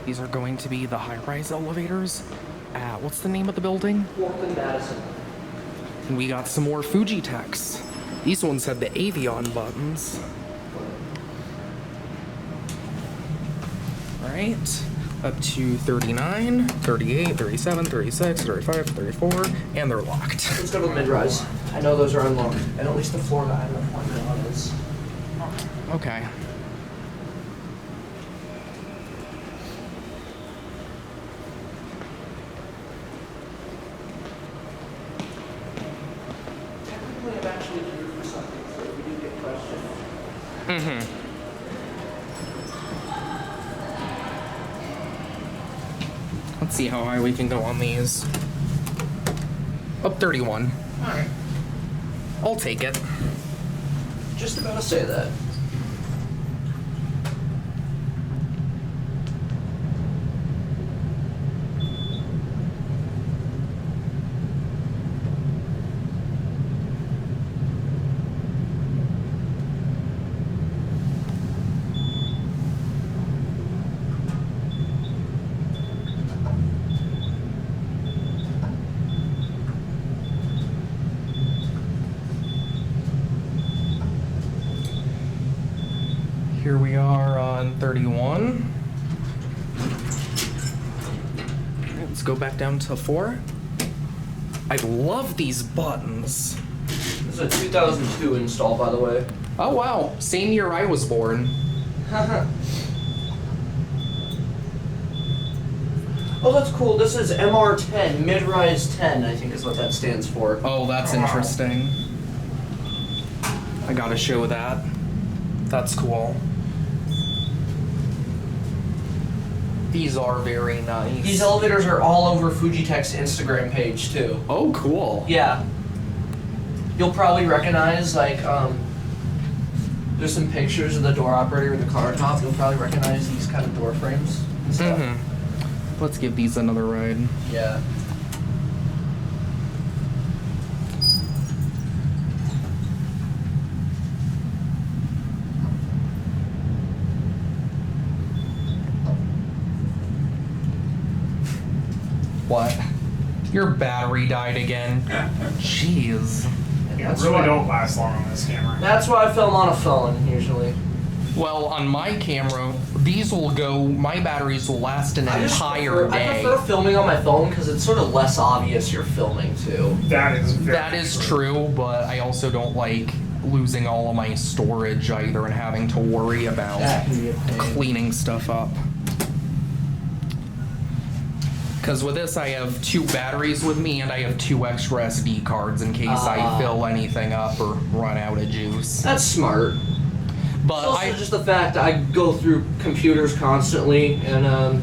These are going to be the high-rise elevators at, what's the name of the building? Madison. And we got some more Fujitecs. These ones have the AVIAN buttons. All right, up to 39, 38, 37, 36, 35, 34, and they're locked. Let's go to the mid-rise. I know those are unlocked, and at least the floor that I have an appointment on is. Okay. Technically, I'm actually here for something, so if we do get questions. Mm-hmm. Let's see how high we can go on these. Up 31. Alright. I'll take it. Just about to say that. Here we are on 31. Let's go back down to 4. I love these buttons. This is a 2002 install, by the way. Oh wow, same year I was born. Oh, that's cool. This is MR10, mid-rise 10, I think is what that stands for. Oh, that's interesting. I gotta show that. That's cool. These are very nice. These elevators are all over Fujitec's Instagram page, too. Oh, cool. Yeah. You'll probably recognize, like, there's some pictures of the door operator with the car top. You'll probably recognize these kind of door frames and stuff. Mm-hmm. Let's give these another ride. Yeah. What? Your battery died again. Jeez. Yeah, really don't last long on this camera. That's why I film on a phone, usually. Well, on my camera, these will go, my batteries will last an entire day. I prefer filming on my phone because it's sort of less obvious you're filming, too. That is true, but I also don't like losing all of my storage either and having to worry about That can be a pain. cleaning stuff up. Because with this, I have 2 batteries with me, and I have 2 extra SD cards in case I fill anything up or run out of juice. That's smart. But It's also just the fact that I go through computers constantly, and a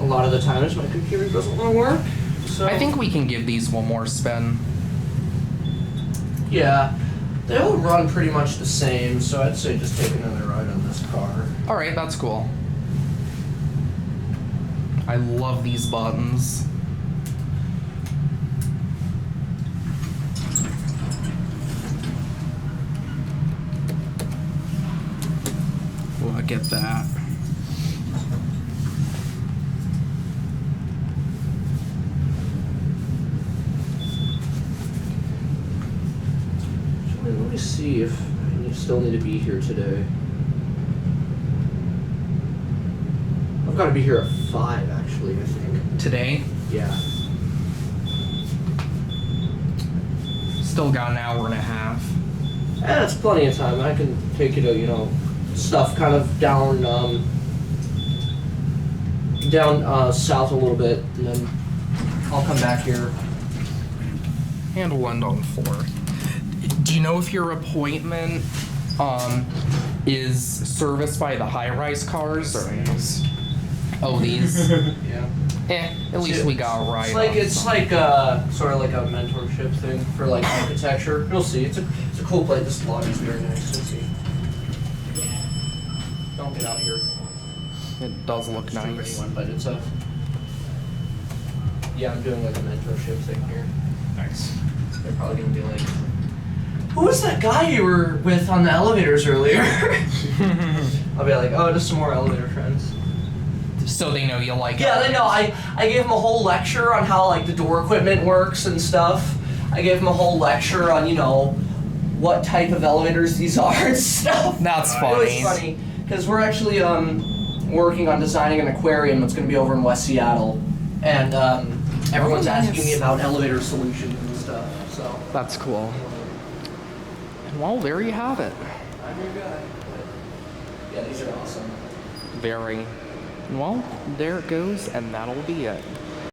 lot of the times my computer doesn't want to work. So I think we can give these one more spin. yeah, they all run pretty much the same. So I'd say just take another ride on this car. All right, that's cool. I love these buttons. Look at that. Actually, let me see if I still need to be here today. I've got to be here at 5, actually, I think. Today, Yeah. still got an hour and a half. That's plenty of time. I can take you to, you know, stuff kind of down, south a little bit, and then I'll come back here. And we'll end on 4. Do you know if your appointment is serviced by the high-rise cars or is? Oh, these. Yeah. At least we got right. It's like sort of like a mentorship thing for like architecture. You'll see. It's a cool place. This lobby's very nice. You'll see. Don't get out here. It does look It's too nice. anyone, but it's a. Yeah, I'm doing like a mentorship thing here. Nice. They're probably gonna be like who was that guy you were with on the elevators earlier? I'll be like, oh, just some more elevator friends. So they know you like Yeah, they know. I gave them a whole lecture on how like the door equipment works and stuff. I gave them a whole lecture on, you know, what type of elevators these are and stuff. That's It funny. was funny because we're actually working on designing an aquarium that's going to be over in West Seattle, and everyone's asking me about elevator solutions and stuff. So That's cool. Well, there you have it. I'm your guy. Yeah, these are awesome. Very. Well, there it goes, and that'll be it.